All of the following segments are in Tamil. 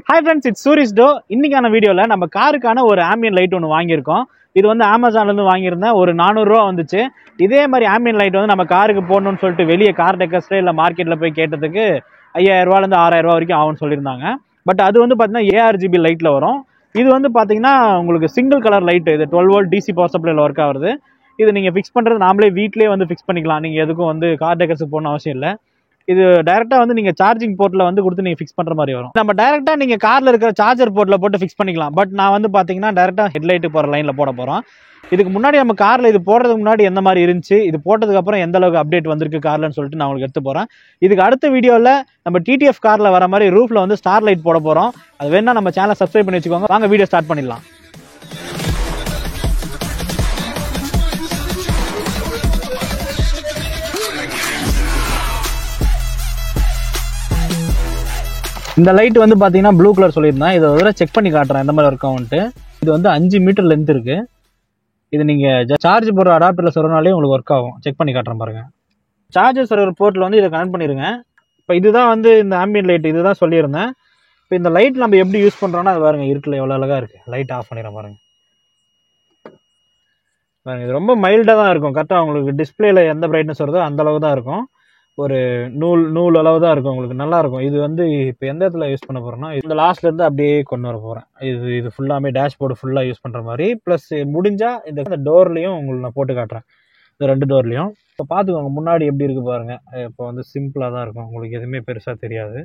Hi friends, it's Surish Do. இன்னைக்கான வீடியோல நம்ம காருக்கான ஒரு ஆம்பியன் லைட் ஒன்று வாங்கியிருக்கோம். இது வந்து அமேசான்ல இருந்து வாங்கியிருந்தேன். ஒரு 400 ரூபா வந்துச்சு. இதே மாதிரி ஆம்பியன் லைட் வந்து நம்ம காருக்கு போடணும்னு சொல்லிட்டு வெளியே கார் டெக்கர்ஸ்ல இல்ல மார்க்கெட்ல போய் கேட்டதுக்கு 5000 ரூபாயில இருந்து 6000 ரூபா வரைக்கும் ஆகும்னு சொல்லியிருந்தாங்க. பட் அது வந்து பாத்தீங்கன்னா ARGB லைட்ல வரும். இது வந்து பாத்தீங்கன்னா உங்களுக்கு சிங்கிள் கலர் லைட். இது 12 வோல்ட் DC பவர் சப்ளைல ஒர்க் ஆகுது. இது நீங்க ஃபிக்ஸ் பண்றது நாமளே வீட்லயே வந்து ஃபிக்ஸ் பண்ணிக்கலாம். நீங்க எதுக்கும் வந்து கார் டெக்கர்ஸ்க்கு போகணும் அவசியம் இல்லை. இது டைரக்டா வந்து நீங்க சார்ஜிங் போர்ட்ல வந்து கொடுத்து நீங்க ஃபிக்ஸ் பண்ற மாதிரி வரும். நம்ம டைரக்டா நீங்க கார்ல இருக்கிற சார்ஜர் போர்ட்ல போட்டு ஃபிக்ஸ் பண்ணிக்கலாம். பட் நான் வந்து பாத்தீங்கன்னா டைரக்டா ஹெட்லைட் போற லைன்ல போட போறோம். இதுக்கு முன்னாடி நம்ம கார்ல இது போடுறதுக்கு முன்னாடி எந்த மாதிரி இருந்துச்சு, இது போட்டதுக்கு அப்புறம் எந்த அளவுக்கு அப்டேட் வந்திருக்கு கார்லன்னு சொல்லிட்டு நான் உங்களுக்கு எடுத்து போறேன். இதுக்கு அடுத்த வீடியோல நம்ம TTF கார்ல வர மாதிரி ரூஃப்ல வந்து ஸ்டார் லைட் போட போறோம். அது வேணா நம்ம சேனலை சப்ஸ்கிரைப் பண்ணி வச்சுக்கோங்க. வாங்க வீடியோ ஸ்டார்ட் பண்ணிடலாம். இந்த லைட் வந்து பாத்தீங்கன்னா ப்ளூ கலர் சொல்லியிருந்தேன். இதை ஒரு செக் பண்ணி காட்டுறேன் எந்த மாதிரி இருக்கும்ட்டு. இது வந்து 5 மீட்டர் லென்த் இருக்கு. இது நீங்க சார்ஜ் போடுற அடாப்டர்ல சொன்னாலே உங்களுக்கு ஒர்க் ஆகும். செக் பண்ணி காட்டுறேன் பாருங்க. சார்ஜர் சர்வர் போர்ட்ல வந்து இதை கனெக்ட் பண்ணிருங்க. இப்போ இதுதான் வந்து இந்த ஆம்பியன் லைட், இதுதான் சொல்லியிருந்தேன். இப்போ இந்த லைட் நம்ம எப்படி யூஸ் பண்றோம்னா அது பாருங்க, இருக்குல்ல எவ்வளவு அழகா இருக்கு. லைட் ஆஃப் பண்ணிடுறேன் பாருங்க. பாருங்க, இது ரொம்ப மைல்டா தான் இருக்கும். கரெக்டா உங்களுக்கு டிஸ்பிளேல எந்த பிரைட்னஸ் வருதோ அந்த அளவு தான் இருக்கும். ஒரு நூல் அளவு தான் இருக்கும். உங்களுக்கு நல்லா இருக்கும். இது வந்து இப்போ எந்த இடத்துல யூஸ் பண்ண போறேன்னா இந்த லாஸ்ட்ல இருந்து அப்படியே கொண்டு வர போறேன். இது ஃபுல்லாமே டேஷ்போர்டு ஃபுல்லா யூஸ் பண்ற மாதிரி. பிளஸ் முடிஞ்சா இந்த டோர்லயும் உங்களுக்கு நான் போட்டு காட்டுறேன். இந்த 2 டோர்லயும் இப்போ பாத்துக்கோங்க முன்னாடி எப்படி இருக்கு பாருங்க. இப்போ வந்து சிம்பிளா தான் இருக்கும். உங்களுக்கு எதுவுமே பெருசா தெரியாது.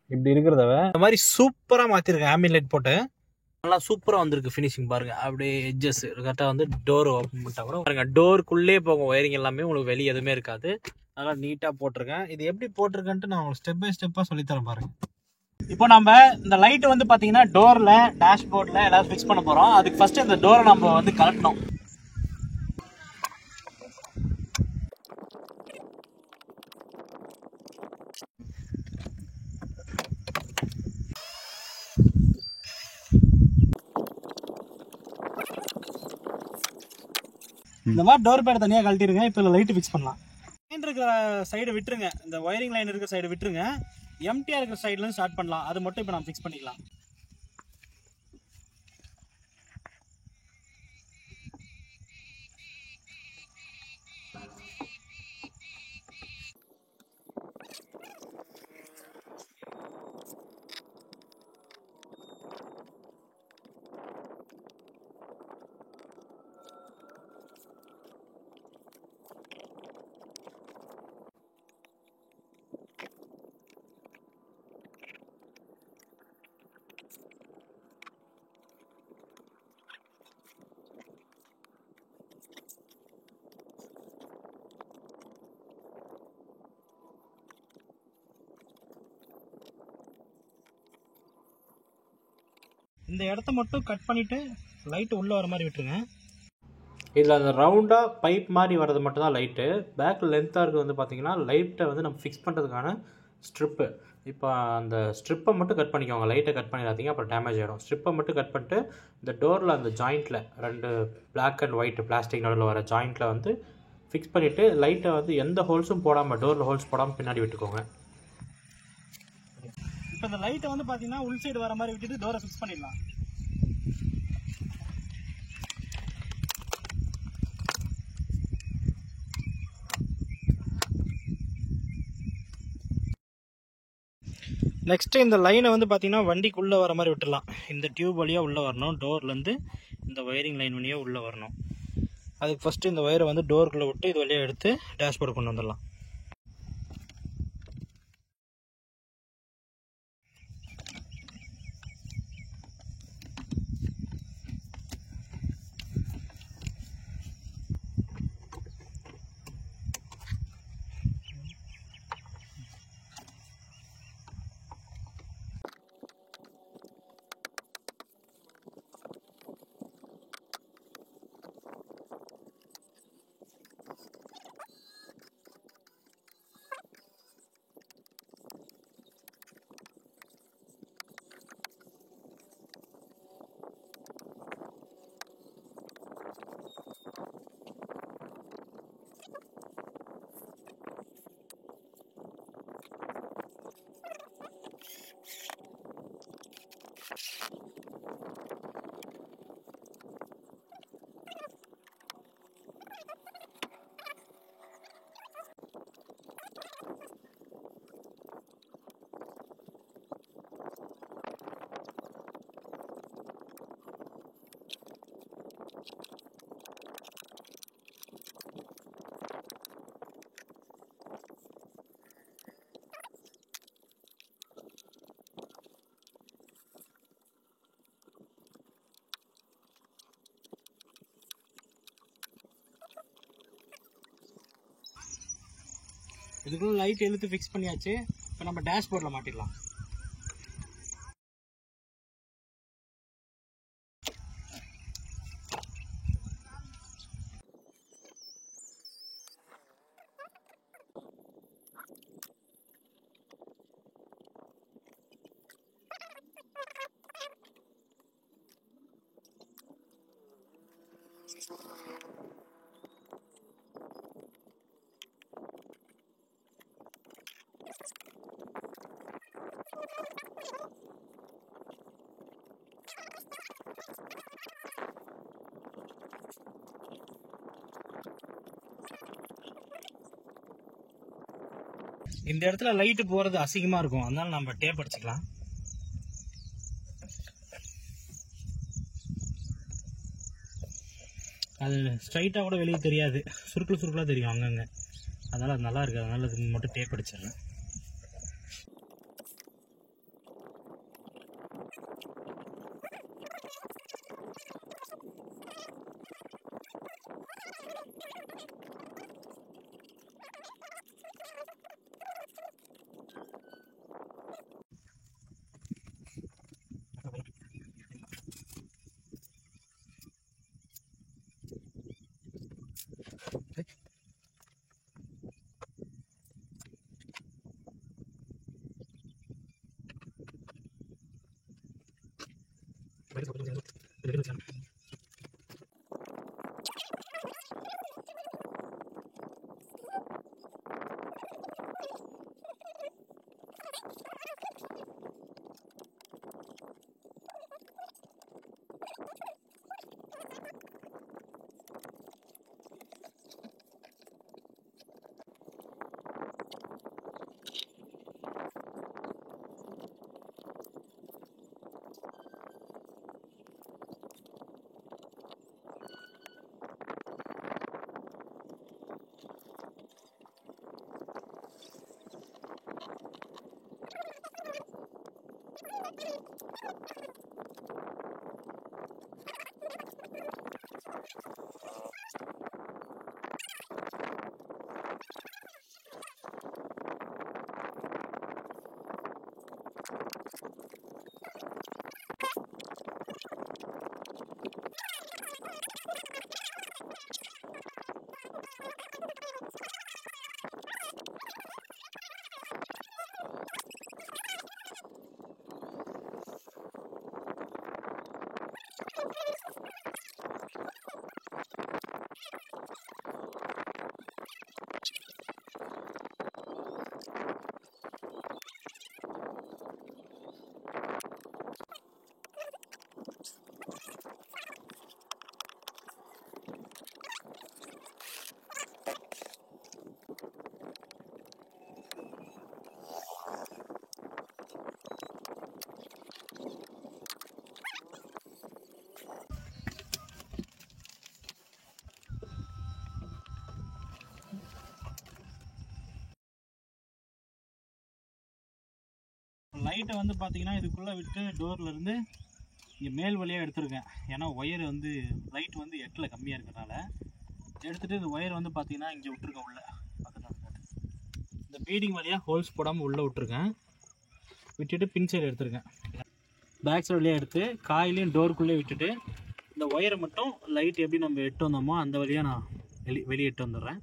இப்படி இருக்கிறதவ இந்த மாதிரி சூப்பரா மாத்திருக்கேன். ஆம்பியன் லைட் போட்டு நல்லா சூப்பரா வந்திருக்கு. ஃபினிஷிங் பாருங்க. அப்படியே எட்ஜஸ் கரெக்டா வந்து டோர் ஓப்பன் பண்ணிட்டா கூட பாருங்க, டோருக்குள்ளே போகும் ஒயரிங் எல்லாமே. உங்களுக்கு வெளியே எதுவுமே இருக்காது. நல்லா நீட்டா போட்டிருக்கேன். இது எப்படி போட்டிருக்கேன்ட்டு நான் உங்களுக்கு ஸ்டெப் பை ஸ்டெப்பா சொல்லித்தரேன் பாருங்க. இப்போ நம்ம இந்த லைட் வந்து பாத்தீங்கன்னா டோர்ல டேஷ்போர்ட்ல எல்லாரும் ஃபிக்ஸ் பண்ண போறோம். அதுக்கு ஃபர்ஸ்ட் இந்த டோரை நம்ம வந்து கலட்டணும். இந்த மாதிரி டோர் பேட் தனியாக கழட்டிருங்க. இப்போ லைட் ஃபிக்ஸ் பண்ணலாம். லைன் இருக்கிற சைடு விட்டுருங்க. இந்த ஒயரிங் லைன் இருக்கிற சைடு விட்டுருங்க. எம்டிஆர் இருக்கிற சைடுல இருந்து ஸ்டார்ட் பண்ணலாம். அது மட்டும் இப்போ நம்ம ஃபிக்ஸ் பண்ணிக்கலாம். இந்த இடத்த மட்டும் கட் பண்ணிட்டு லைட் உள்ள வர மாதிரி விட்டுருங்க. இதில் அந்த ரவுண்டாக பைப் மாதிரி வர்றது மட்டும் தான் லைட்டு. பேக் லென்த்தாக இருக்குது வந்து பார்த்தீங்கன்னா லைட்டை வந்து நம்ம ஃபிக்ஸ் பண்ணுறதுக்கான ஸ்ட்ரிப்பு. இப்போ அந்த ஸ்ட்ரிப்பை மட்டும் கட் பண்ணிக்கோங்க. லைட்டை கட் பண்ணிடாதீங்க, அப்புறம் டேமேஜ் ஆகிடும். ஸ்ட்ரிப்பை மட்டும் கட் பண்ணிட்டு இந்த டோரில் அந்த ஜாயிண்ட்டில் 2 பிளாக் அண்ட் ஒயிட் பிளாஸ்டிக் நடுவில் வர ஜாயிண்ட்டில் வந்து ஃபிக்ஸ் பண்ணிவிட்டு லைட்டை வந்து எந்த ஹோல்ஸும் போடாமல், டோரில் ஹோல்ஸ் போடாமல் பின்னாடி விட்டுக்கோங்க. இப்போ இந்த லைட்டை வந்து பார்த்தீங்கன்னா உள் சைடு வர மாதிரி விட்டுட்டு டோரை ஃபிக்ஸ் பண்ணிடலாம். நெக்ஸ்ட்டு இந்த லைனை வந்து பார்த்தீங்கன்னா வண்டிக்குள்ளே வர மாதிரி விட்டுடலாம். இந்த டியூப் வழியாக உள்ளே வரணும். டோர்லேருந்து இந்த ஒயரிங் லைன் வழியாக உள்ளே வரணும். அதுக்கு ஃபஸ்ட்டு இந்த ஒயரை வந்து டோருக்குள்ளே விட்டு இது வழியாக எடுத்து டேஷ்போர்டு கொண்டு வந்துடலாம். இதுக்குள்ள லைட் இழுத்து ஃபிக்ஸ் பண்ணியாச்சு. இப்போ நம்ம டேஷ்போர்டில் மாட்டிடலாம். இந்த இடத்துல லைட்டு போகிறது அசிங்கமாக இருக்கும், அதனால நம்ம டேப் அடிச்சுக்கலாம். அது ஸ்ட்ரைட்டாக கூட வெளியே தெரியாது, சுருக்கலாக தெரியும் அங்கங்கே. அதனால் அது நல்லா இருக்குது, அதனால் அது மட்டும் டேப் அடிச்சிடறேன். லைட்டை வந்து பார்த்தீங்கன்னா இதுக்குள்ளே விட்டு டோர்லேருந்து இங்கே மேல் வழியாக எடுத்துருக்கேன். ஏன்னா ஒயர் வந்து லைட் வந்து எட்டில் கம்மியாக இருக்கிறனால எடுத்துகிட்டு இந்த ஒயர் வந்து பார்த்தீங்கன்னா இங்கே விட்டுருக்கேன் உள்ளே. இந்த பீடிங் வழியாக ஹோல்ஸ் போடாமல் உள்ளே விட்டுருக்கேன். விட்டுட்டு பின் சைடு எடுத்துருக்கேன். பேக் சைடு வழியாக எடுத்து காயிலையும் டோருக்குள்ளே விட்டுட்டு இந்த ஒயரை மட்டும் லைட் எப்படி நம்ம எட்டு வந்தோமோ அந்த வழியாக நான் வெளியே எட்டு வந்துடுறேன்.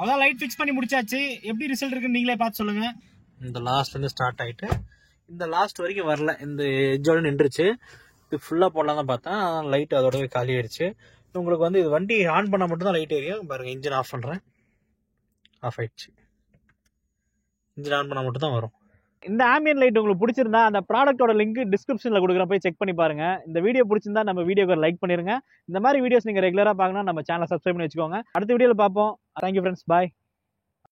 அதான் லைட் ஃபிக்ஸ் பண்ணி முடிச்சாச்சு. எப்படி ரிசல்ட் இருக்குன்னு நீங்களே பார்த்து சொல்லுங்க. இந்த லாஸ்ட்லேருந்து ஸ்டார்ட் ஆகிட்டு இந்த லாஸ்ட் வரைக்கும் வரல, இந்த எஜ்ஜோட நின்றுச்சு. இது ஃபுல்லாக போடலாம் தான் பார்த்தேன், லைட் அதோடவே காலி ஆயிடுச்சு. உங்களுக்கு வந்து இது வண்டி ஆன் பண்ணால் மட்டும் தான் லைட் எரியும். பாருங்கள், இன்ஜின் ஆஃப் பண்ணுறேன், ஆஃப் ஆயிடுச்சு. இன்ஜின் ஆன் பண்ணால் மட்டும் தான் வரும். இந்த ஆம்பியன் லைட் உங்களுக்கு பிடிச்சிருந்தா அந்த ப்ராடக்ட்டோட லிங்க் டிஸ்கிரிப்ஷனில் கொடுக்குறேன், போய் செக் பண்ணி பாருங்க. இந்த வீடியோ பிடிச்சிருந்தா நம்ம வீடியோக்கு லைக் பண்ணிருங்க. இந்த மாதிரி வீடியோஸ் நீங்கள் ரெகுலராக பார்க்கணும் நம்ம சேனலை சப்ஸ்கிரைப் பண்ணி வச்சுக்கோங்க. அடுத்த வீடியோவில் பார்ப்போம். தேங்க்யூ ஃப்ரெண்ட்ஸ், பாய்.